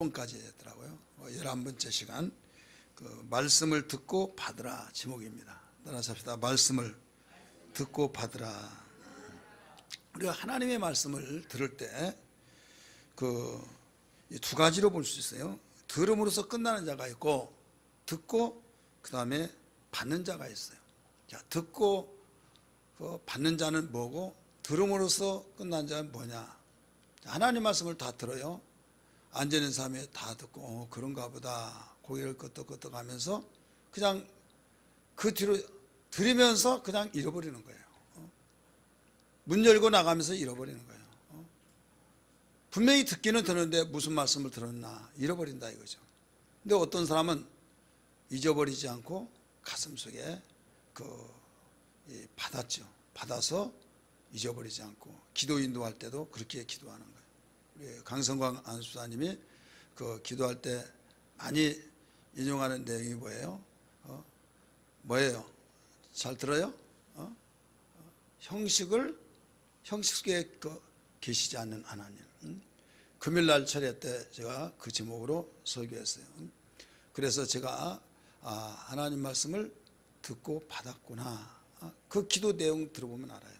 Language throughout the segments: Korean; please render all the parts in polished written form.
11번까지 했더라고요. 11번째 시간, 그 말씀을 듣고 받으라 제목입니다. 따라서 합시다. 말씀을 듣고 받으라. 우리가 하나님의 말씀을 들을 때 그 두 가지로 볼 수 있어요. 들음으로써 끝나는 자가 있고, 듣고 그 다음에 받는 자가 있어요. 자, 듣고 받는 자는 뭐고, 들음으로써 끝난 자는 뭐냐? 하나님 말씀을 다 들어요. 앉아있는 사람이 다 듣고 그런가 보다 고개를 끄덕끄덕 하면서 그냥 그 뒤로 들으면서 그냥 잃어버리는 거예요. 문 열고 나가면서 잃어버리는 거예요. 분명히 듣기는 듣는데 무슨 말씀을 들었나 잃어버린다 이거죠. 근데 어떤 사람은 잊어버리지 않고 가슴속에 받았죠. 받아서 잊어버리지 않고 기도 인도할 때도 그렇게 기도하는 거예요. 우리 강성광 안수사님이 그 기도할 때 많이 인용하는 내용이 뭐예요? 뭐예요? 잘 들어요? 형식 속에 계시지 않는 하나님. 금요일날 철회 때 제가 그 제목으로 설교했어요. 그래서 제가 하나님 말씀을 듣고 받았구나. 그 기도 내용 들어보면 알아요.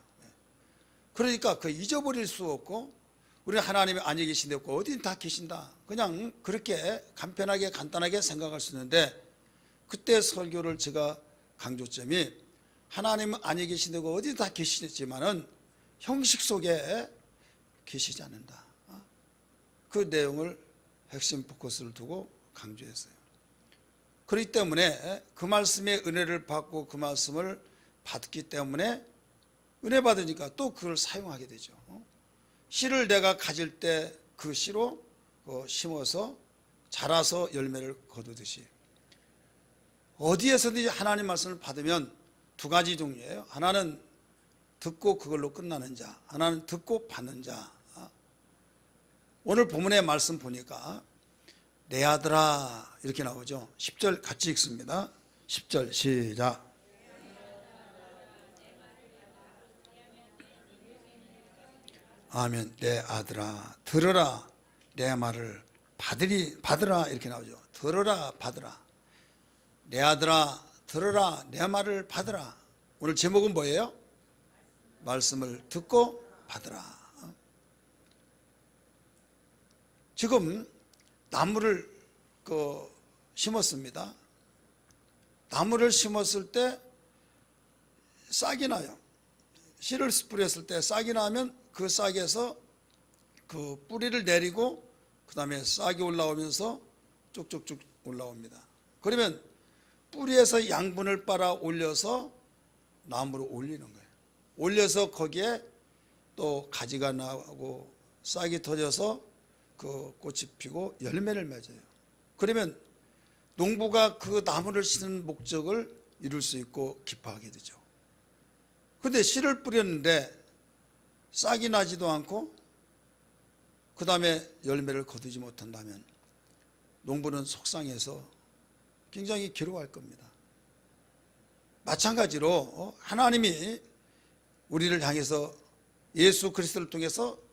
그러니까 그 잊어버릴 수 없고, 우리는 하나님이 안에 계신데 없고 어딘 다 계신다. 그냥 그렇게 간편하게 간단하게 생각할 수 있는데, 그때 설교를 제가 강조점이 하나님은 안에 계신데 없고 어딘 다 계시지만은 형식 속에 계시지 않는다. 그 내용을 핵심 포커스를 두고 강조했어요. 그렇기 때문에 그 말씀의 은혜를 받고 그 말씀을 받기 때문에 은혜 받으니까 또 그걸 사용하게 되죠. 씨를 내가 가질 때 그 씨로 심어서 자라서 열매를 거두듯이, 어디에서든지 하나님 말씀을 받으면 두 가지 종류예요. 하나는 듣고 그걸로 끝나는 자, 하나는 듣고 받는 자. 오늘 본문의 말씀 보니까 내 아들아 이렇게 나오죠. 10절 같이 읽습니다. 10절 시작. 아멘. 내 아들아 들으라 내 말을 받으라 이렇게 나오죠. 들으라 받으라. 내 아들아 들으라 내 말을 받으라. 오늘 제목은 뭐예요? 말씀을 듣고 받으라. 지금 나무를 심었습니다. 나무를 심었을 때 싹이 나요. 씨를 뿌렸을 때 싹이 나면 그 싹에서 그 뿌리를 내리고 그 다음에 싹이 올라오면서 쭉쭉쭉 올라옵니다. 그러면 뿌리에서 양분을 빨아 올려서 나무로 올리는 거예요. 올려서 거기에 또 가지가 나고 싹이 터져서 그 꽃이 피고 열매를 맺어요. 그러면 농부가 그 나무를 심는 목적을 이룰 수 있고 기뻐하게 되죠. 그런데 씨를 뿌렸는데 싹이 나지도 않고 그 다음에 열매를 거두지 못한다면 농부는 속상해서 굉장히 괴로워할 겁니다. 마찬가지로 하나님이 우리를 향해서 예수 그리스도를 통해서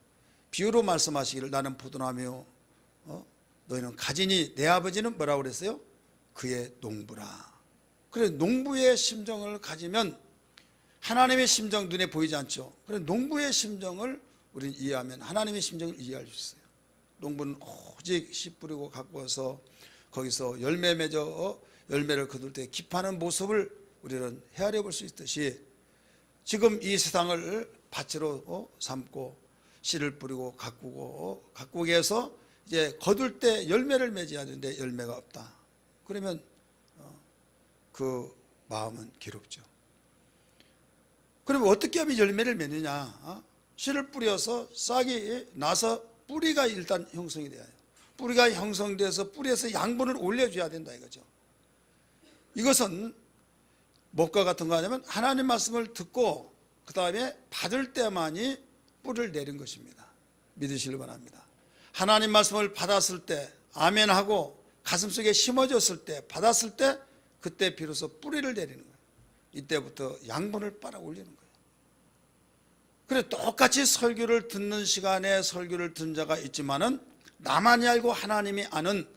비유로 말씀하시기를 나는 포도나무요 너희는 가지니 내 아버지는 뭐라고 그랬어요? 그의 농부라. 그래, 농부의 심정을 가지면 하나님의 심정 눈에 보이지 않죠. 그래, 농부의 심정을 우리는 이해하면 하나님의 심정을 이해할 수 있어요. 농부는 오직 씨 뿌리고 갖고 와서 거기서 열매 맺어 열매를 거둘 때 기뻐하는 모습을 우리는 헤아려 볼 수 있듯이, 지금 이 세상을 밭으로 삼고 씨를 뿌리고 가꾸기 위해서 이제 거둘 때 열매를 맺어야 되는데 열매가 없다. 그러면 그 마음은 괴롭죠. 그러면 어떻게 하면 열매를 맺느냐? 씨를 뿌려서 싹이 나서 뿌리가 일단 형성이 돼야 해요. 뿌리가 형성돼서 뿌리에서 양분을 올려줘야 된다 이거죠. 이것은 뭐가 같은 거 하냐면 하나님 말씀을 듣고 그 다음에 받을 때만이 뿌리를 내린 것입니다. 믿으시길 바랍니다. 하나님 말씀을 받았을 때 아멘하고 가슴속에 심어졌을 때 받았을 때 그때 비로소 뿌리를 내리는 거예요. 이때부터 양분을 빨아 올리는 거예요. 그래, 똑같이 설교를 듣는 시간에 설교를 듣는 자가 있지만은 나만이 알고 하나님이 아는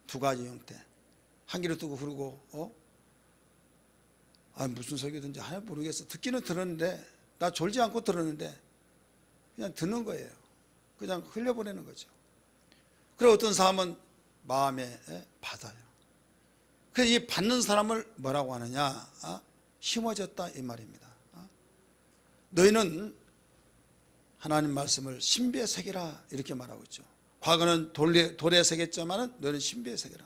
두 가지 형태. 한 귀로 뜨고 그러고 무슨 설교든지 하나 모르겠어. 듣기는 들었는데 나 졸지 않고 들었는데 그냥 듣는 거예요. 그냥 흘려보내는 거죠. 그리고 어떤 사람은 마음에 받아요. 그래서 이 받는 사람을 뭐라고 하느냐? 심어졌다 이 말입니다. 너희는 하나님 말씀을 신비에 새기라 이렇게 말하고 있죠. 과거는 돌에 새겼지만은 너희는 신비에 새기라.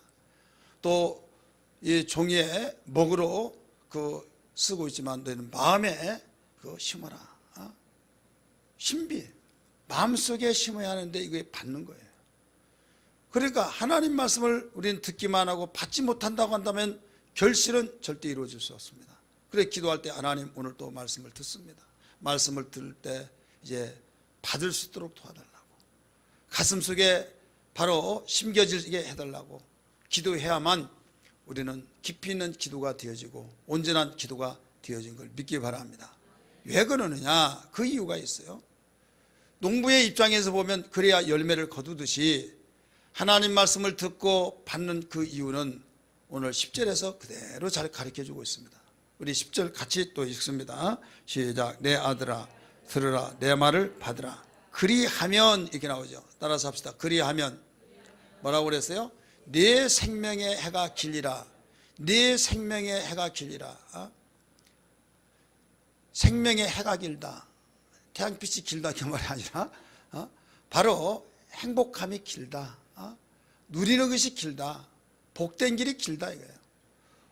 또 이 종이에 먹으로 쓰고 있지만 너희는 마음에 심어라. 신비 마음속에 심어야 하는데 이게 받는 거예요. 그러니까 하나님 말씀을 우리는 듣기만 하고 받지 못한다고 한다면 결실은 절대 이루어질 수 없습니다. 그래 기도할 때 하나님 오늘 또 말씀을 듣습니다. 말씀을 들을 때 이제 받을 수 있도록 도와달라고, 가슴속에 바로 심겨지게 해달라고 기도해야만 우리는 깊이 있는 기도가 되어지고 온전한 기도가 되어진 걸 믿기 바랍니다. 왜 그러느냐? 그 이유가 있어요. 농부의 입장에서 보면 그래야 열매를 거두듯이 하나님 말씀을 듣고 받는 그 이유는 오늘 10절에서 그대로 잘 가르쳐주고 있습니다. 우리 10절 같이 또 읽습니다. 시작. 내 아들아 들으라, 내 말을 받으라. 그리하면 이렇게 나오죠. 따라서 합시다. 그리하면 뭐라고 그랬어요? 네 생명의 해가 길리라. 네 생명의 해가 길리라. 생명의 해가 길다, 태양빛이 길다 그 말이 아니라 바로 행복함이 길다, 누리는 것이 길다, 복된 길이 길다 이거예요.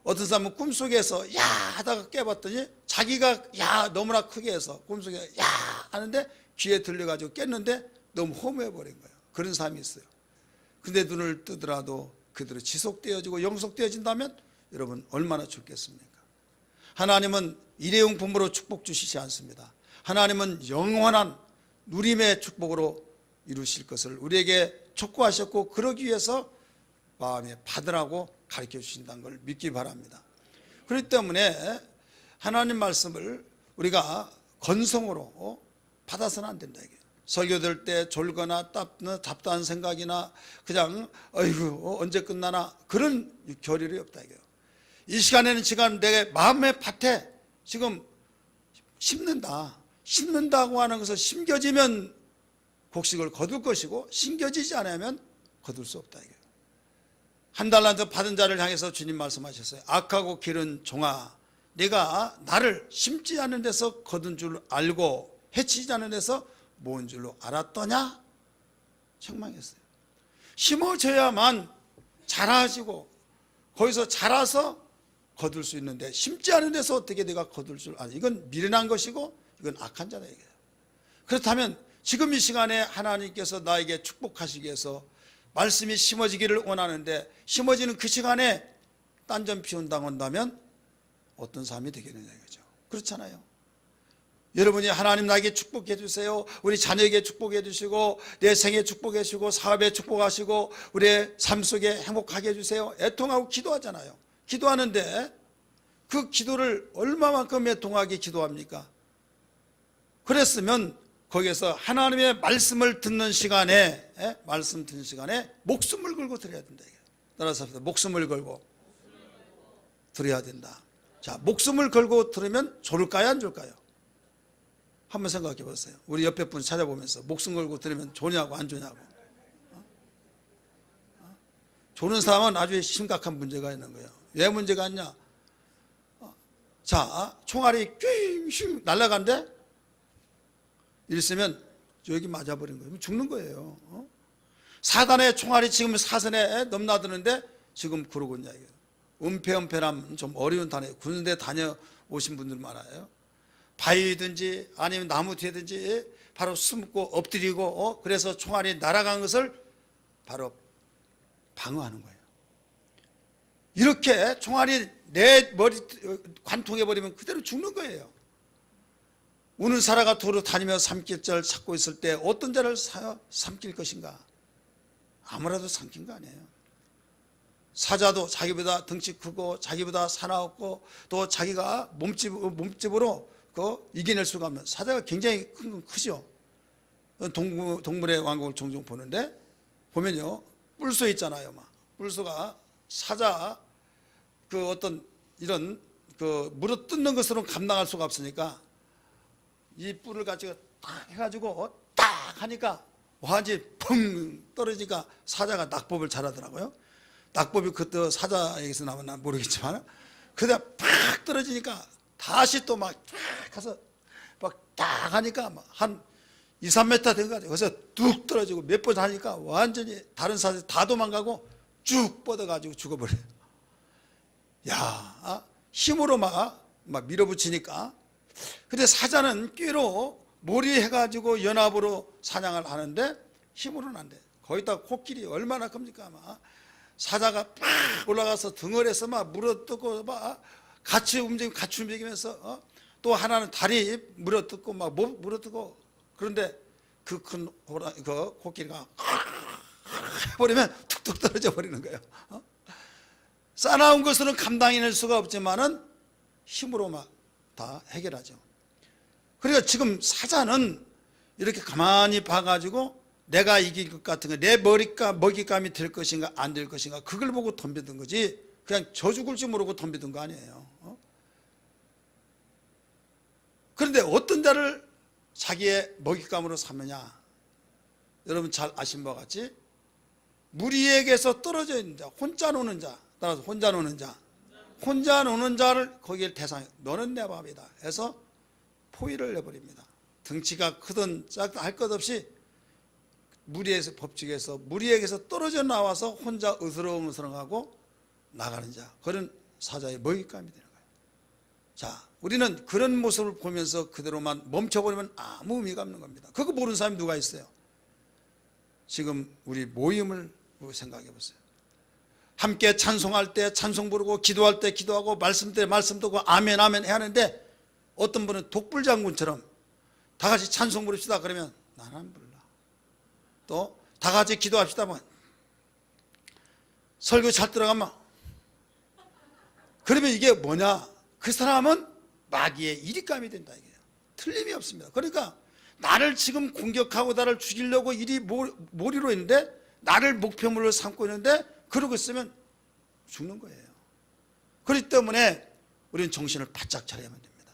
어떤 사람은 꿈속에서 야 하다가 깨봤더니 자기가 야 너무나 크게 해서 꿈속에 야 하는데 귀에 들려가지고 깼는데 너무 허무해버린 거예요. 그런 사람이 있어요. 근데 눈을 뜨더라도 그대로 지속되어지고 영속되어진다면 여러분 얼마나 좋겠습니까? 하나님은 일회용품으로 축복 주시지 않습니다. 하나님은 영원한 누림의 축복으로 이루실 것을 우리에게 촉구하셨고 그러기 위해서 마음에 받으라고 가르쳐 주신다는 걸 믿기 바랍니다. 그렇기 때문에 하나님 말씀을 우리가 건성으로 받아서는 안 된다 이게. 설교 들을 때 졸거나 답답한 생각이나 그냥 어이구 언제 끝나나 그런 교리이 없다 이거예요. 이 시간에는 지금 내 마음의 밭에 지금 심는다고 하는 것을 심겨지면 곡식을 거둘 것이고 심겨지지 않으면 거둘 수 없다 이거예요. 한 달란트 받은 자를 향해서 주님 말씀하셨어요. 악하고 기른 종아, 네가 나를 심지 않는 데서 거둔 줄 알고 해치지 않는 데서 모은 줄로 알았더냐? 책망했어요. 심어져야만 자라지고 거기서 자라서 거둘 수 있는데 심지 않은 데서 어떻게 내가 거둘 줄 아냐? 이건 미련한 것이고 이건 악한 자다 이거예요. 그렇다면 지금 이 시간에 하나님께서 나에게 축복하시기 위해서 말씀이 심어지기를 원하는데 심어지는 그 시간에 딴전 피운다고 한다면 어떤 삶이 되겠느냐 이거죠. 그렇잖아요. 여러분이 하나님 나에게 축복해 주세요, 우리 자녀에게 축복해 주시고 내 생에 축복해 주시고 사업에 축복하시고 우리의 삶 속에 행복하게 해주세요 애통하고 기도하잖아요. 기도하는데 그 기도를 얼마만큼 애통하게 기도합니까? 그랬으면 거기에서 하나님의 말씀을 듣는 시간에 말씀 듣는 시간에 목숨을 걸고 드려야 된다. 따라서 목숨을 걸고 드려야 된다. 자, 목숨을 걸고 들으면 좋을까요 안 좋을까요? 한번 생각해 보세요. 우리 옆에 분 찾아보면서 목숨 걸고 들으면 좋냐고 안 좋냐고. 좋은 사람은 아주 심각한 문제가 있는 거예요. 왜 문제가 있냐? 자, 총알이 휘 날아간대 이랬으면 여기 맞아버린 거예요. 죽는 거예요. 사단의 총알이 지금 사선에 넘나드는데 지금 그러고 있냐 이게. 은폐은폐란 좀 어려운 단어예요. 군대 다녀오신 분들 많아요. 바위든지 아니면 나무 뒤에든지 바로 숨고 엎드리고 그래서 총알이 날아간 것을 바로 방어하는 거예요. 이렇게 총알이 내 머리 관통해 버리면 그대로 죽는 거예요. 우는 사라가 도로 다니며 삼킬 자를 찾고 있을 때 어떤 자를 삼킬 것인가? 아무라도 삼킨 거 아니에요. 사자도 자기보다 덩치 크고 자기보다 사나웠고 또 자기가 몸집으로 이겨낼 수가 없는 사자가 굉장히 크죠. 동물의 왕국을 종종 보는데 보면요, 뿔소 있잖아요. 막 뿔소가 사자 그 어떤 이런 그 물어 뜯는 것으로는 감당할 수가 없으니까 이 뿔을 가지고 딱 해가지고 딱 하니까 완전히 펑 떨어지니까 사자가 낙법을 잘하더라고요. 낙법이 그때 사자에게서 나왔나 모르겠지만 그다 팍 떨어지니까 다시 또 막 딱 가서 막 딱 하니까 막 한 2, 3m 된 거 같아요. 그래서 뚝 떨어지고 몇 번 하니까 완전히 다른 사자 다 도망가고 쭉 뻗어가지고 죽어버려요. 야, 힘으로 막 밀어붙이니까. 근데 사자는 꾀로 몰이해가지고 연합으로 사냥을 하는데 힘으로는 안 돼. 거기다 코끼리 얼마나 큽니까? 막 사자가 팍 올라가서 덩어리에서 막 물어뜯고 막 같이 움직이면서 또 하나는 다리 물어뜯고 막 목 물어뜯고. 그런데 그 큰 그 코끼리가 해버리면 툭툭 떨어져 버리는 거예요. 싸나운 것으로는 감당해낼 수가 없지만은 힘으로 막 다 해결하죠. 그러니까 지금 사자는 이렇게 가만히 봐가지고 내가 이길 것 같은 거, 내 먹잇감이 될 것인가 안 될 것인가 그걸 보고 덤비던 거지 그냥 저 죽을지 모르고 덤비던 거 아니에요. 그런데 어떤 자를 자기의 먹잇감으로 삼느냐, 여러분 잘 아신 바와 같이 무리에게서 떨어져 있는 자, 혼자 노는 자, 따라서 혼자 노는 자를 거기에 대상에 너는 내 밥이다 해서 포위를 내버립니다. 덩치가 크든 작든 할 것 없이 무리에서 법칙에서 무리에게서 떨어져 나와서 혼자 으스렁으스렁하고 나가는 자, 그런 사자의 먹잇감이 되는 거예요. 자, 우리는 그런 모습을 보면서 그대로만 멈춰버리면 아무 의미가 없는 겁니다. 그거 모르는 사람이 누가 있어요? 지금 우리 모임을 생각해 보세요. 함께 찬송할 때 찬송 부르고 기도할 때 기도하고 말씀 때 말씀 듣고 아멘 아멘 해야 하는데 어떤 분은 독불장군처럼 다 같이 찬송 부릅시다 그러면 나는 안 불러. 또 다 같이 기도합시다 뭐 설교 잘 들어가면 그러면 이게 뭐냐, 그 사람은 마귀의 이립감이 된다 이게요. 틀림이 없습니다. 그러니까 나를 지금 공격하고 나를 죽이려고 이리 몰이로 있는데 나를 목표물로 삼고 있는데 그러고 있으면 죽는 거예요. 그렇기 때문에 우리는 정신을 바짝 차려야만 됩니다.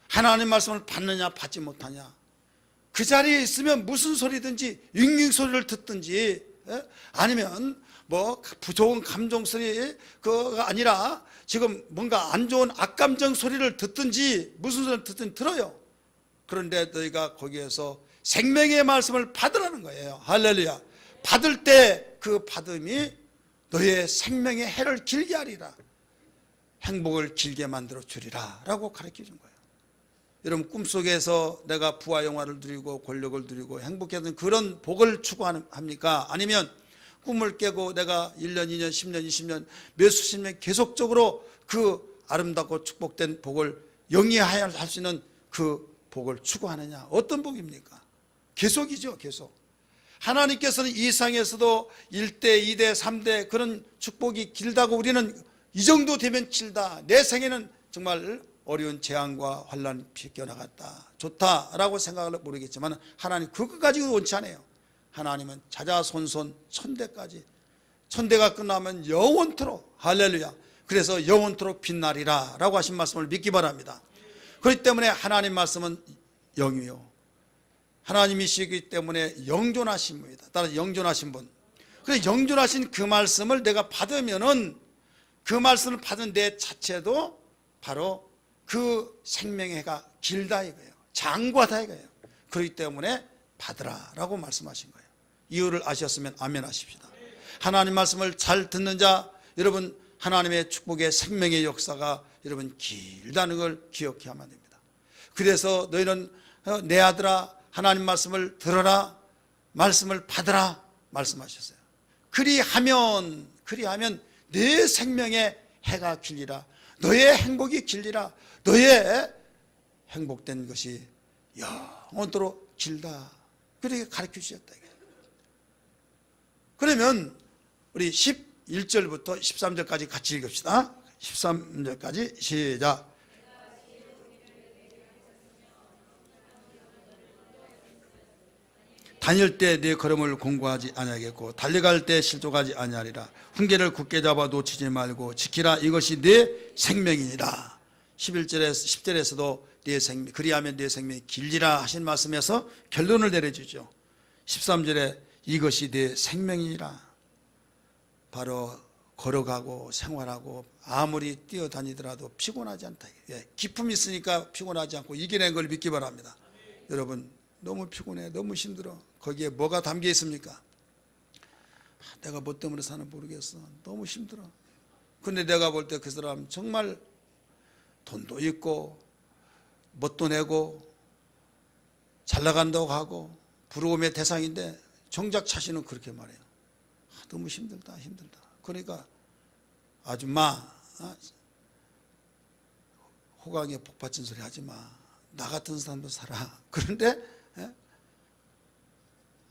하나님 말씀을 받느냐 받지 못하냐, 그 자리에 있으면 무슨 소리든지 윙윙 소리를 듣든지 아니면 뭐 좋은 감정 소리 그가 아니라 지금 뭔가 안 좋은 악감정 소리를 듣든지 무슨 소리를 듣든지 들어요. 그런데 너희가 거기에서 생명의 말씀을 받으라는 거예요. 할렐루야. 받을 때 그 받음이 너의 생명의 해를 길게 하리라, 행복을 길게 만들어 주리라 라고 가르쳐 준 거예요. 여러분 꿈속에서 내가 부와 영화를 누리고 권력을 누리고 행복해하는 그런 복을 추구합니까? 아니면 꿈을 깨고 내가 1년, 2년, 10년, 20년 몇 수십 년 계속적으로 그 아름답고 축복된 복을 영위해야 할 수 있는 그 복을 추구하느냐? 어떤 복입니까? 계속이죠. 계속. 하나님께서는 이 세상에서도 1대, 2대, 3대 그런 축복이 길다고 우리는 이 정도 되면 길다, 내 생에는 정말 어려운 재앙과 환난이 비껴나갔다, 좋다라고 생각을 모르겠지만 하나님 그것 가지고 원치 않아요. 하나님은 자자손손 천대까지, 천대가 끝나면 영원토록, 할렐루야, 그래서 영원토록 빛나리라 라고 하신 말씀을 믿기 바랍니다. 그렇기 때문에 하나님 말씀은 영이요, 하나님이시기 때문에 영존하신 분이다. 따라서 영존하신 분. 그래서 영존하신 그 말씀을 내가 받으면은 그 말씀을 받은 내 자체도 바로 그 생명의 해가 길다 이거예요. 장구하다 이거예요. 그렇기 때문에 받으라 라고 말씀하신 거예요. 이유를 아셨으면 아멘 하십시다. 하나님 말씀을 잘 듣는 자, 여러분 하나님의 축복의 생명의 역사가 여러분 길다는 걸 기억해야만 됩니다. 그래서 너희는 내 아들아 하나님 말씀을 들어라, 말씀을 받으라 말씀하셨어요. 그리하면 내 생명의 해가 길리라, 너의 행복이 길리라, 너의 행복된 것이 영원토록 길다, 그렇게 가르쳐 주셨다. 그러면 우리 11절부터 13절까지 같이 읽읍시다. 13절까지 시작. 다닐 때 내 걸음을 공고하지 아니하겠고 달려갈 때 실족하지 아니하리라. 훈계를 굳게 잡아 놓치지 말고 지키라. 이것이 내 생명이니라. 10절에서도 내 생명, 그리하면 내 생명이 길리라 하신 말씀에서 결론을 내려주죠. 13절에 이것이 내 생명이니라. 바로 걸어가고 생활하고 아무리 뛰어다니더라도 피곤하지 않다. 기품이 있으니까 피곤하지 않고 이겨낸 걸 믿기 바랍니다. 여러분 너무 피곤해, 너무 힘들어. 거기에 뭐가 담겨 있습니까? 내가 뭐 때문에 사는지 모르겠어. 너무 힘들어. 근데 내가 볼 때 그 사람 정말 돈도 있고 멋도 내고 잘 나간다고 하고 부러움의 대상인데 정작 자신은 그렇게 말해요. 너무 힘들다. 그러니까 아줌마, 호강에 복받친 소리 하지 마. 나 같은 사람도 살아. 그런데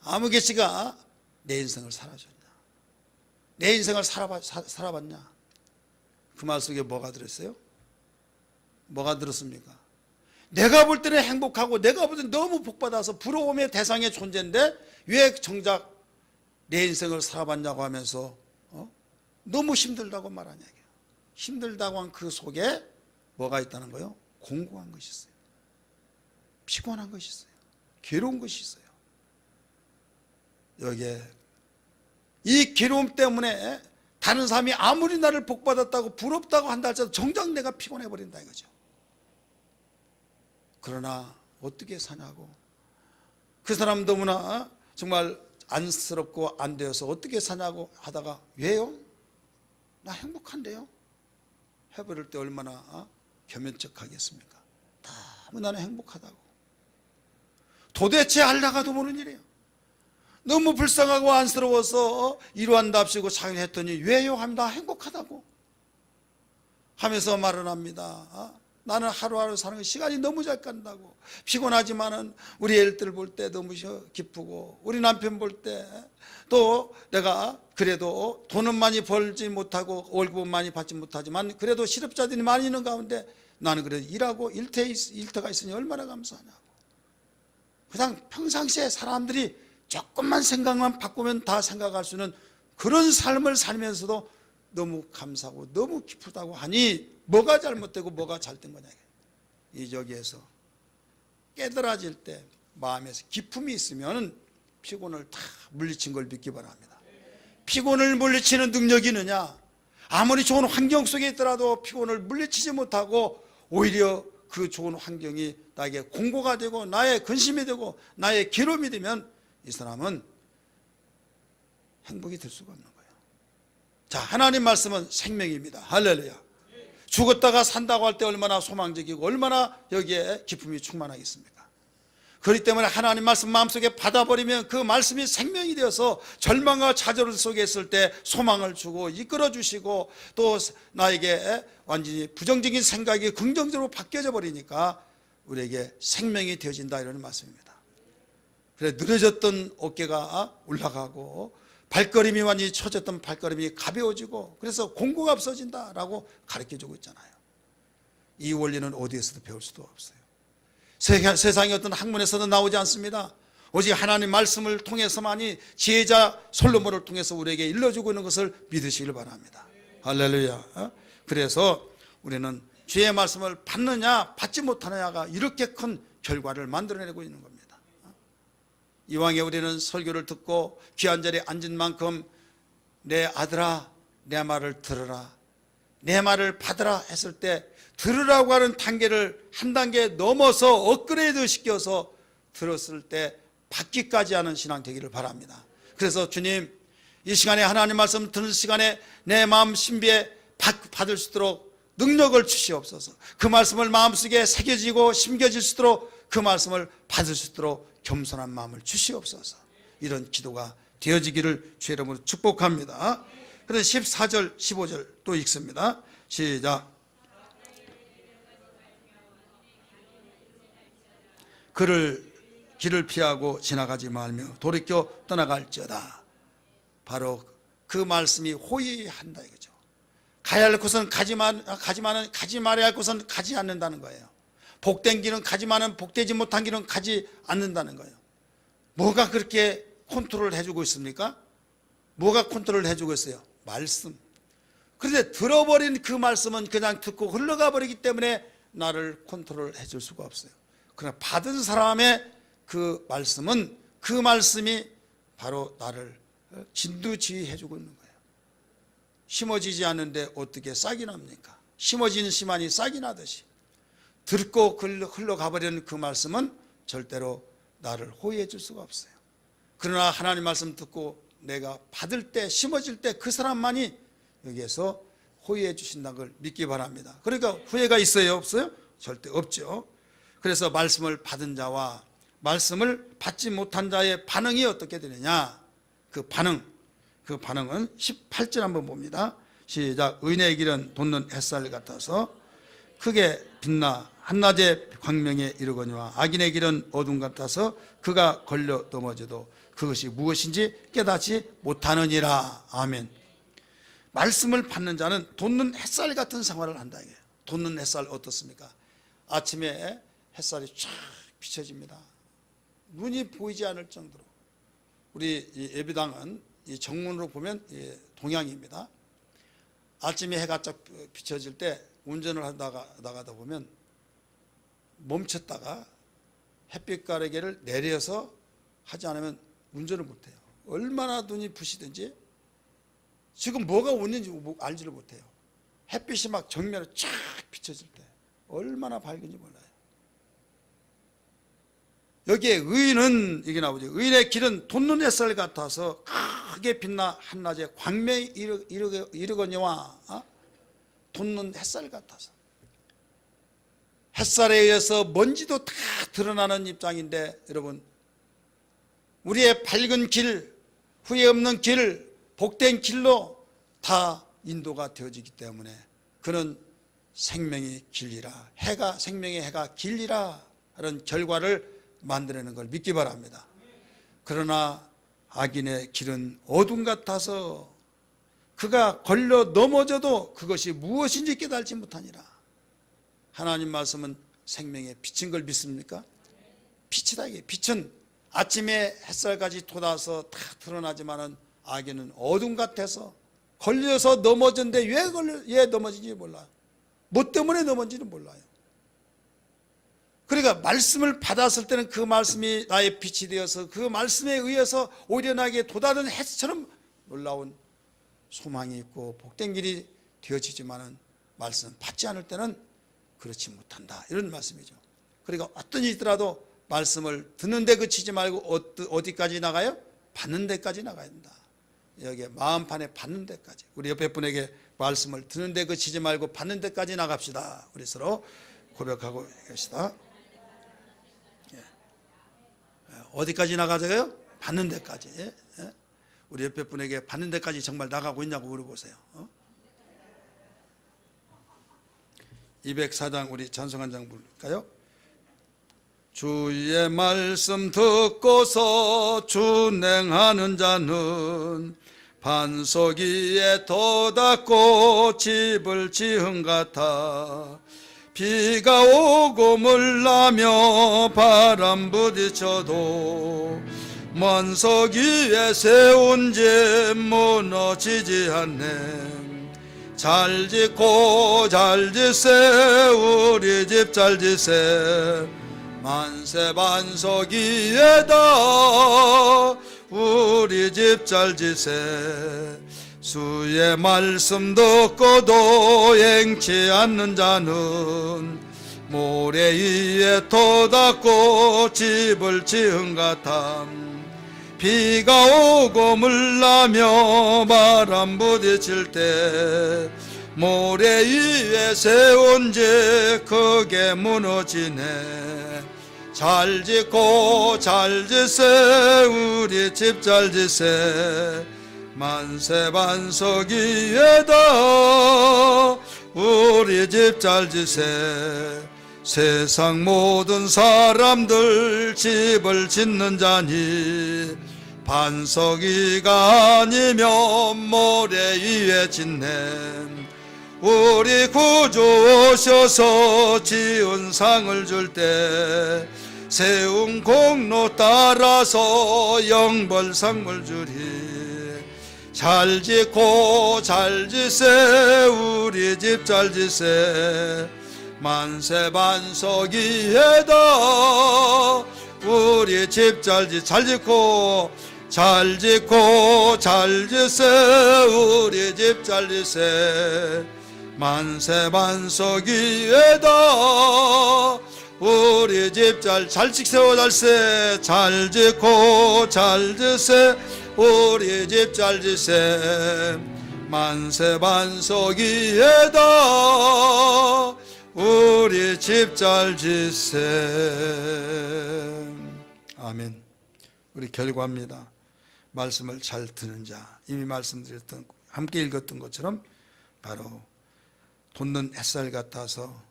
아무 개씨가 내 인생을 살아줬냐? 내 인생을 살아봤냐? 그 말 속에 뭐가 들었어요? 뭐가 들었습니까? 내가 볼 때는 행복하고 내가 볼 때는 너무 복받아서 부러움의 대상의 존재인데 왜 정작 내 인생을 살아봤냐고 하면서 너무 힘들다고 말하냐. 힘들다고 한 그 속에 뭐가 있다는 거예요? 공고한 것이 있어요. 피곤한 것이 있어요. 괴로운 것이 있어요. 여기에 이 괴로움 때문에 다른 사람이 아무리 나를 복받았다고 부럽다고 한다 할지라도 정작 내가 피곤해 버린다 이거죠. 그러나 어떻게 사냐고. 그 사람 너무나 정말 안쓰럽고 안 되어서 어떻게 사냐고 하다가 왜요? 나 행복한데요? 해버릴 때 얼마나 겸연쩍하겠습니까? 너무 나는 행복하다고. 도대체 알다가도 모르는 일이에요. 너무 불쌍하고 안쓰러워서 이러한답시고 자기를 했더니 왜요? 하면 나 행복하다고 하면서 말을 합니다. 나는 하루하루 사는 시간이 너무 잘 간다고. 피곤하지만은 우리 애들 볼 때 너무 기쁘고 우리 남편 볼 때 또 내가 그래도 돈은 많이 벌지 못하고 월급은 많이 받지 못하지만 그래도 실업자들이 많이 있는 가운데 나는 그래도 일하고 일터가 있으니 얼마나 감사하냐고. 그냥 평상시에 사람들이 조금만 생각만 바꾸면 다 생각할 수 있는 그런 삶을 살면서도 너무 감사하고 너무 기쁘다고 하니 뭐가 잘못되고 뭐가 잘된 거냐. 이 저기에서 깨달아질 때 마음에서 기쁨이 있으면 피곤을 다 물리친 걸 믿기 바랍니다. 피곤을 물리치는 능력이 있느냐? 아무리 좋은 환경 속에 있더라도 피곤을 물리치지 못하고 오히려 그 좋은 환경이 나에게 공고가 되고 나의 근심이 되고 나의 괴로움이 되면 이 사람은 행복이 될 수가 없는 거예요. 자, 하나님 말씀은 생명입니다. 할렐루야. 죽었다가 산다고 할 때 얼마나 소망적이고 얼마나 여기에 기쁨이 충만하겠습니까? 그렇기 때문에 하나님 말씀 마음속에 받아버리면 그 말씀이 생명이 되어서 절망과 좌절 속에 있을 때 소망을 주고 이끌어 주시고 또 나에게 완전히 부정적인 생각이 긍정적으로 바뀌어져 버리니까 우리에게 생명이 되어진다 이런 말씀입니다. 그래 늘어졌던 어깨가 올라가고 발걸음이 완전히 처졌던 발걸음이 가벼워지고 그래서 공고가 없어진다라고 가르쳐주고 있잖아요. 이 원리는 어디에서도 배울 수도 없어요. 세상의 어떤 학문에서도 나오지 않습니다. 오직 하나님 말씀을 통해서만이 지혜자 솔로몬을 통해서 우리에게 일러주고 있는 것을 믿으시길 바랍니다. 할렐루야. 그래서 우리는 주의 말씀을 받느냐 받지 못하느냐가 이렇게 큰 결과를 만들어내고 있는 겁니다. 이왕에 우리는 설교를 듣고 귀한 자리에 앉은 만큼 내 아들아 내 말을 들으라 내 말을 받으라 했을 때 들으라고 하는 단계를 한 단계 넘어서 업그레이드 시켜서 들었을 때 받기까지 하는 신앙 되기를 바랍니다. 그래서 주님 이 시간에 하나님 말씀 듣는 시간에 내 마음 신비에 받을 수 있도록 능력을 주시옵소서. 그 말씀을 마음속에 새겨지고 심겨질 수 있도록 그 말씀을 받을 수 있도록 겸손한 마음을 주시옵소서. 이런 기도가 되어지기를 주의 이름으로 축복합니다. 그래서 14절 15절 또 읽습니다. 시작. 그를 길을 피하고 지나가지 말며 돌이켜 떠나갈지어다. 바로 그 말씀이 호의한다 이거죠. 가야 할 곳은 가지 말아야 할 곳은 가지 않는다는 거예요. 복된 길은 가지만은 복되지 못한 길은 가지 않는다는 거예요. 뭐가 그렇게 컨트롤을 해주고 있습니까? 뭐가 컨트롤을 해주고 있어요? 말씀. 그런데 들어버린 그 말씀은 그냥 듣고 흘러가 버리기 때문에 나를 컨트롤 해줄 수가 없어요. 그러나 받은 사람의 그 말씀은, 그 말씀이 바로 나를 진두지휘해주고 있는 거예요. 심어지지 않는데 어떻게 싹이 납니까? 심어지는 씨만이 싹이 나듯이 듣고 흘러가버리는 그 말씀은 절대로 나를 호위해 줄 수가 없어요. 그러나 하나님 말씀 듣고 내가 받을 때, 심어질 때 그 사람만이 여기에서 호위해 주신다는 걸 믿기 바랍니다. 그러니까 후회가 있어요, 없어요? 절대 없죠. 그래서 말씀을 받은 자와 말씀을 받지 못한 자의 반응이 어떻게 되느냐, 그 반응은 18절 한번 봅니다. 시작. 의인의 길은 돋는 햇살 같아서 크게 빛나 한낮의 광명에 이르거니와 악인의 길은 어둠 같아서 그가 걸려 넘어져도 그것이 무엇인지 깨닫지 못하느니라. 아멘. 말씀을 받는 자는 돋는 햇살 같은 생활을 한다 이게요. 돋는 햇살 어떻습니까? 아침에 햇살이 쫙 비춰집니다. 눈이 보이지 않을 정도로. 우리 예배당은 이 정문으로 보면 동향입니다. 아침에 해가 쫙 비춰질 때 운전을 나가다 보면 멈췄다가 햇빛 가르기를 내려서 하지 않으면 운전을 못해요. 얼마나 눈이 부시든지 지금 뭐가 오는지 알지를 못해요. 햇빛이 막 정면에 쫙 비춰질 때 얼마나 밝은지 몰라요. 여기에 의인은 이게 나오죠. 의인의 길은 돋는 햇살 같아서 크게 빛나 한낮에 광명에 이르거니와 돋는 햇살 같아서. 햇살에 의해서 먼지도 다 드러나는 입장인데 여러분, 우리의 밝은 길, 후회 없는 길, 복된 길로 다 인도가 되어지기 때문에 그는 생명의 길이라, 생명의 해가 길이라 하는 결과를 만들어내는 걸 믿기 바랍니다. 그러나 악인의 길은 어둠 같아서 그가 걸려 넘어져도 그것이 무엇인지 깨달지 못하니라. 하나님 말씀은 생명의 빛인 걸 믿습니까? 빛이다. 이게 빛은 아침에 햇살까지 돋아서 다 드러나지만은 악인은 어둠 같아서 걸려서 넘어졌는데 왜 넘어진지 몰라요. 뭐 때문에 넘어진지는 몰라요. 그러니까 말씀을 받았을 때는 그 말씀이 나의 빛이 되어서 그 말씀에 의해서 오히려 나에게 돋아든 햇처럼 놀라운 소망이 있고 복된 길이 되어지지만은 말씀 받지 않을 때는 그렇지 못한다, 이런 말씀이죠. 그러니까 어떤 일이 있더라도 말씀을 듣는 데 그치지 말고 어디까지 나가요? 받는 데까지 나가야 된다. 여기에 마음판에 받는 데까지. 우리 옆에 분에게 말씀을 듣는 데 그치지 말고 받는 데까지 나갑시다. 우리 서로 고백하고 계시다. 어디까지 나가자고요? 받는 데까지. 우리 옆에 분에게 받는 데까지 정말 나가고 있냐고 물어보세요. 204장 우리 찬송 한 장 부를까요? 주의 말씀 듣고서 준행하는 자는 반석 위에 돋았고 집을 지은 같아. 비가 오고 물나며 바람 부딪혀도 반석 위에 세운 집 무너지지 않네. 잘 짓고 잘 짓세 우리 집 잘 짓세. 만세 반석 위에다 우리 집 잘 짓세. 주의 말씀 듣고도 행치 않는 자는 모래 위에 돋았고 집을 지은 같아. 비가 오고 물나며 바람 부딪힐 때 모래 위에 세운 집 크게 무너지네. 잘 짓고 잘 짓세 우리 집 잘 짓세. 만세 반석 위에다 우리 집 잘 짓세. 세상 모든 사람들 집을 짓는 자니 반석 위가 아니면 모래 위에 짓네. 우리 구주 오셔서 지은 상을 줄 때 세운 공로 따라서 영벌상물 주리. 잘 짓고 잘 지세 우리 집 잘 지세 만세 반석이에다 우리 집 잘 짓고 잘 짓고 잘 지세 우리 집 잘 지세 만세 반석이에다 우리 집 잘 짓세워 잘세 잘 짓고 잘 지세 우리 집 잘 지세 만세 반석이에다 우리 집 잘 지세. 아멘. 우리 결과입니다. 말씀을 잘 듣는 자, 이미 말씀드렸던 함께 읽었던 것처럼 바로 돋는 햇살 같아서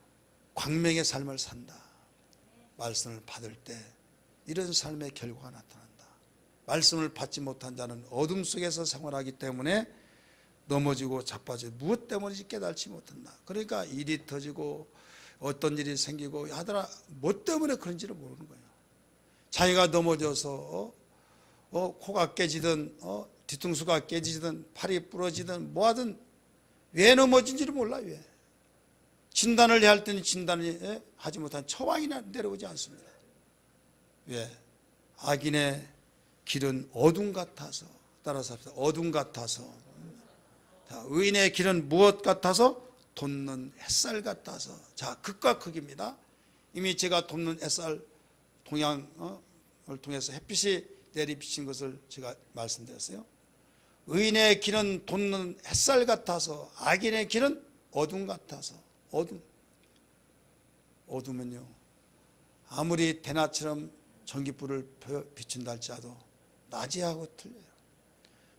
광명의 삶을 산다. 말씀을 받을 때 이런 삶의 결과가 나타난다. 말씀을 받지 못한 자는 어둠 속에서 생활하기 때문에 넘어지고 자빠지고 무엇 때문인지 깨달지 못한다. 그러니까 일이 터지고 어떤 일이 생기고 하더라 뭐 때문에 그런지를 모르는 거예요. 자기가 넘어져서 코가 깨지든 뒤통수가 깨지든 팔이 부러지든 뭐하든 왜 넘어진지를 몰라. 왜 진단을 해야 할 때는 진단을 하지 못한 처방이나 내려오지 않습니다. 왜? 악인의 길은 어둠 같아서, 따라서 합시다. 어둠 같아서. 자, 의인의 길은 무엇 같아서? 돋는 햇살 같아서. 자, 극과 극입니다. 이미 제가 돋는 햇살 동양을 통해서 햇빛이 내리비친 것을 제가 말씀드렸어요. 의인의 길은 돋는 햇살 같아서, 악인의 길은 어둠 같아서. 어둠은요, 아무리 대낮처럼 전깃불을 비춘다 할지라도 낮이하고 틀려요.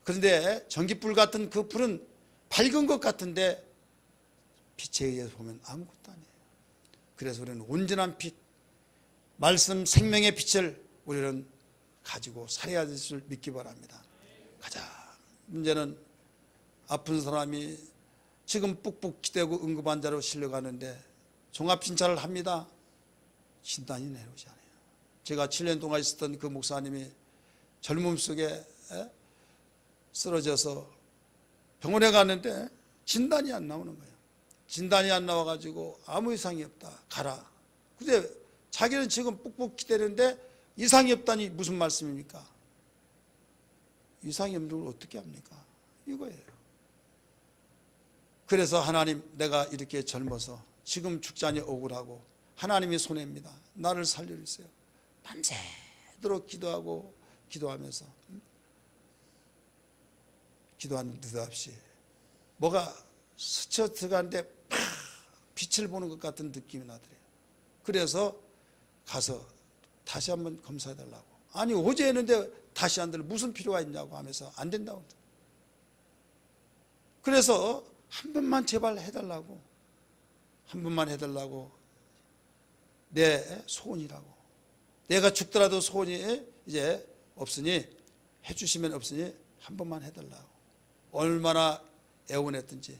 그런데 전깃불 같은 그 불은 밝은 것 같은데 빛에 의해서 보면 아무것도 아니에요. 그래서 우리는 온전한 빛, 말씀 생명의 빛을 우리는 가지고 살아야 될 줄 믿기 바랍니다. 가장 문제는 아픈 사람이 지금 뿍뿍 기대고 응급환자로 실려가는데 종합진찰을 합니다. 진단이 내려오지 않아요. 제가 7년 동안 있었던 그 목사님이 젊음 속에 쓰러져서 병원에 갔는데 진단이 안 나오는 거예요. 진단이 안 나와가지고 아무 이상이 없다. 가라. 근데 자기는 지금 뿍뿍 기대는데 이상이 없다니 무슨 말씀입니까? 이상이 없는 걸 어떻게 합니까? 이거예요. 그래서 하나님, 내가 이렇게 젊어서 지금 죽자니 억울하고 하나님이 손해입니다. 나를 살려주세요. 밤새도록 기도하면서 기도하는 느닷없이 뭐가 스쳐 들어가는데 팍 빛을 보는 것 같은 느낌이 나더래요. 그래서 가서 다시 한번 검사해달라고. 아니 어제 했는데 다시 안 들어 무슨 필요가 있냐고 하면서 안 된다고. 그래서 한 번만 제발 해달라고. 한 번만 해달라고. 내 소원이라고. 내가 죽더라도 소원이 이제 없으니, 해주시면 없으니 한 번만 해달라고. 얼마나 애원했든지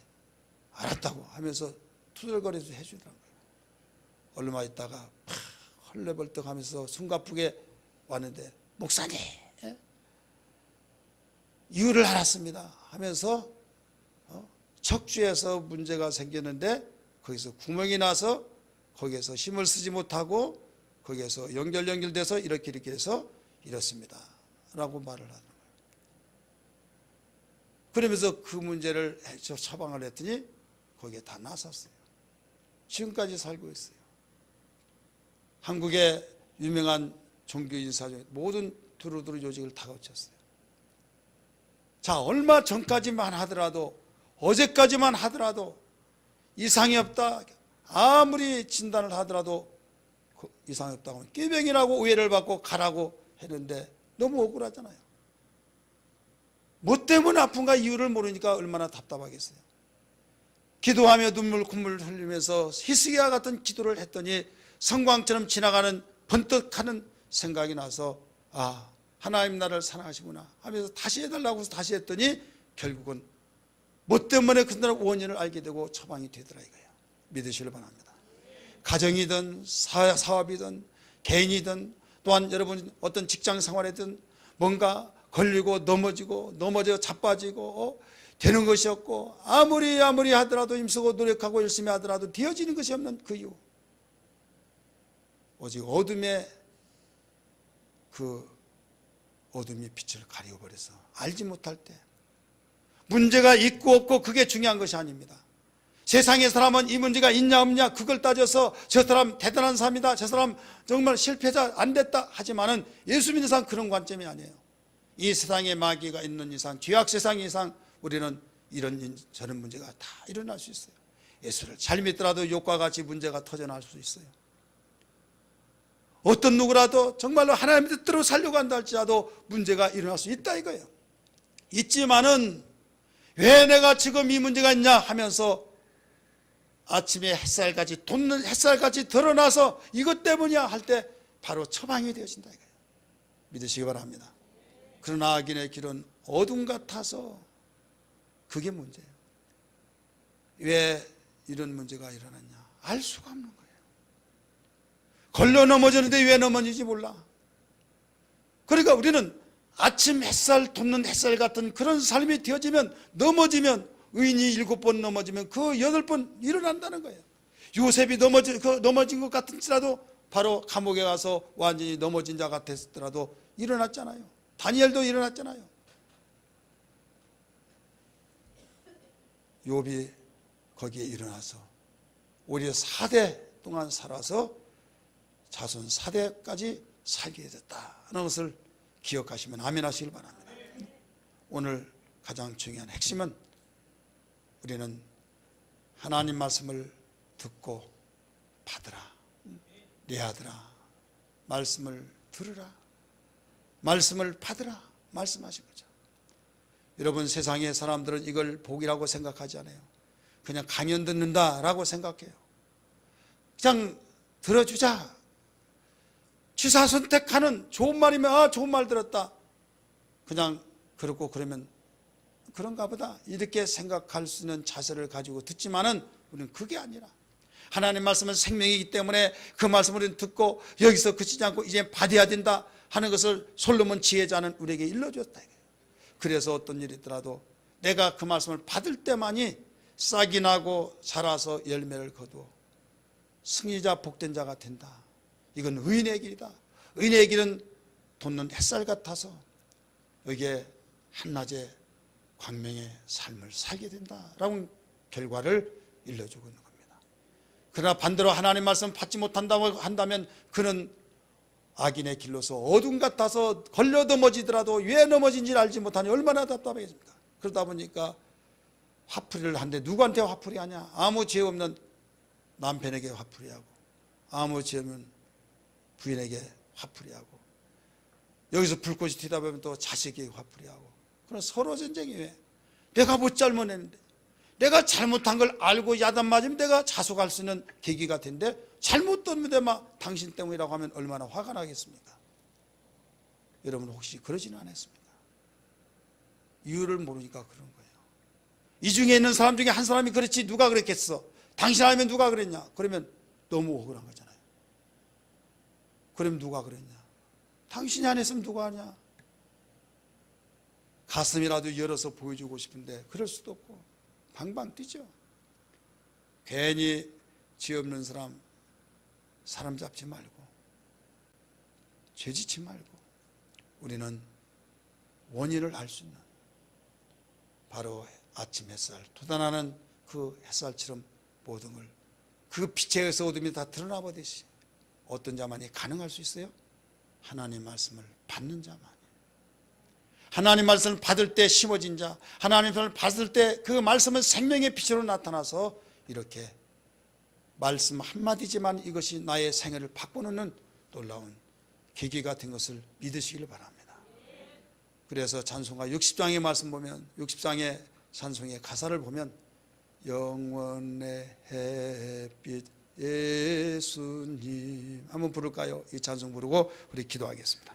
알았다고 하면서 투덜거려서 해주더라고요. 얼마 있다가 팍 헐레벌떡 하면서 숨가쁘게 왔는데, 목사님 이유를 알았습니다 하면서 척추에서 문제가 생겼는데 거기서 구멍이 나서 거기에서 힘을 쓰지 못하고 거기에서 연결돼서 이렇게 해서 이렇습니다 라고 말을 하는 거예요. 그러면서 그 문제를 처방을 했더니 거기에 다 나섰어요. 지금까지 살고 있어요. 한국의 유명한 종교 인사 중에 모든 두루두루 요직을 다 거쳤어요. 자, 얼마 전까지만 하더라도, 어제까지만 하더라도 이상이 없다, 아무리 진단을 하더라도 이상이 없다고 하면 꾀병이라고 오해를 받고 가라고 했는데 너무 억울하잖아요. 뭐 때문에 아픈가 이유를 모르니까 얼마나 답답하겠어요. 기도하며 콧물 흘리면서 히스기야 같은 기도를 했더니 성광처럼 지나가는 번뜩하는 생각이 나서, 아, 하나님 나를 사랑하시구나 하면서 다시 해달라고 해서 다시 했더니 결국은 뭐 때문에 그날 원인을 알게 되고 처방이 되더라 이거예요. 믿으시길 바랍니다. 가정이든 사업이든 개인이든 또한 여러분 어떤 직장 생활이든 뭔가 걸리고 넘어져 자빠지고 되는 것이 없고 아무리 하더라도 힘쓰고 노력하고 열심히 하더라도 되어지는 것이 없는 그 이유, 오직 어둠의 그 어둠이 빛을 가리워버려서 알지 못할 때 문제가 있고 없고 그게 중요한 것이 아닙니다. 세상의 사람은 이 문제가 있냐 없냐 그걸 따져서 저 사람 대단한 사람이다, 저 사람 정말 실패자 안 됐다 하지만은 예수 믿는 사람 그런 관점이 아니에요. 이 세상에 마귀가 있는 이상, 죄악 세상 이상 우리는 이런 저런 문제가 다 일어날 수 있어요. 예수를 잘 믿더라도 욕과 같이 문제가 터져날 수 있어요. 어떤 누구라도 정말로 하나님의 뜻대로 살려고 한다 할지라도 문제가 일어날 수 있다 이거예요. 있지만은 왜 내가 지금 이 문제가 있냐 하면서 아침에 햇살같이 돋는 햇살같이 드러나서 이것 때문이야 할 때 바로 처방이 되어진다 이거예요. 믿으시기 바랍니다. 그러나 악인의 길은 어둠 같아서 그게 문제예요. 왜 이런 문제가 일어났냐 알 수가 없는 거예요. 걸려 넘어졌는데 왜 넘어지는지 몰라. 그러니까 우리는 아침 햇살 돋는 햇살 같은 그런 삶이 되어지면 넘어지면 의인이 7번 넘어지면 그 8번 일어난다는 거예요. 요셉이 넘어진 것 같은지라도 바로 감옥에 가서 완전히 넘어진 자 같았더라도 일어났잖아요. 다니엘도 일어났잖아요. 욥이 거기에 일어나서 오히려 4대 동안 살아서 자손 4대까지 살게 됐다는 것을 기억하시면 아멘 하시길 바랍니다. 오늘 가장 중요한 핵심은 우리는 하나님 말씀을 듣고 받으라. 내 아들아 말씀을 들으라. 말씀을 받으라 말씀하신 거죠. 여러분 세상의 사람들은 이걸 복이라고 생각하지 않아요. 그냥 강연 듣는다라고 생각해요. 그냥 들어주자. 취사 선택하는 좋은 말이면 좋은 말 들었다. 그냥 그렇고 그러면 그런가 보다 이렇게 생각할 수 있는 자세를 가지고 듣지만은 우리는 그게 아니라 하나님 말씀은 생명이기 때문에 그 말씀을 우리는 듣고 여기서 그치지 않고 이제 받아야 된다 하는 것을 솔로몬 지혜자는 우리에게 일러줬다. 그래서 어떤 일이 있더라도 내가 그 말씀을 받을 때만이 싹이 나고 자라서 열매를 거두어 승리자 복된 자가 된다. 이건 의인의 길이다. 의인의 길은 돋는 햇살 같아서 여기에 한낮의 광명의 삶을 살게 된다라는 결과를 일러주고 있는 겁니다. 그러나 반대로 하나님 말씀 받지 못한다고 한다면 그는 악인의 길로서 어둠 같아서 걸려 넘어지더라도 왜 넘어진지를 알지 못하니 얼마나 답답하겠습니까? 그러다 보니까 화풀이를 하는데 누구한테 화풀이 하냐? 아무 죄 없는 남편에게 화풀이하고 아무 죄 없는 부인에게 화풀이하고 여기서 불꽃이 튀다 보면 또 자식에게 화풀이하고 그런 서로 전쟁이 왜? 내가 못 잘못했는데 내가 잘못한 걸 알고 야단 맞으면 내가 자숙할 수 있는 계기가 된데 잘못 떴는데 막 당신 때문이라고 하면 얼마나 화가 나겠습니까? 여러분 혹시 그러지는 않았습니까? 이유를 모르니까 그런 거예요. 이 중에 있는 사람 중에 한 사람이 그렇지 누가 그랬겠어? 당신 아니면 누가 그랬냐? 그러면 너무 억울한 거잖아요. 그러면 누가 그랬냐? 당신이 안 했으면 누가 하냐? 가슴이라도 열어서 보여주고 싶은데 그럴 수도 없고 방방 뛰죠. 괜히 죄 없는 사람 잡지 말고 죄 짓지 말고 우리는 원인을 알 수 있는 바로 아침 햇살 돋아나는 그 햇살처럼 모든 걸 그 빛에 의해서 어둠이 다 드러나 보듯이 어떤 자만이 가능할 수 있어요? 하나님 말씀을 받는 자만. 하나님 말씀을 받을 때 심어진 자, 하나님 말씀을 받을 때 그 말씀은 생명의 빛으로 나타나서 이렇게 말씀 한마디지만 이것이 나의 생애를 바꿔놓는 놀라운 계기가 된 것을 믿으시길 바랍니다. 그래서 찬송가 60장의 말씀 보면 60장의 찬송의 가사를 보면 영원의 햇빛 예수님 한번 부를까요? 이 찬송 부르고 우리 기도하겠습니다.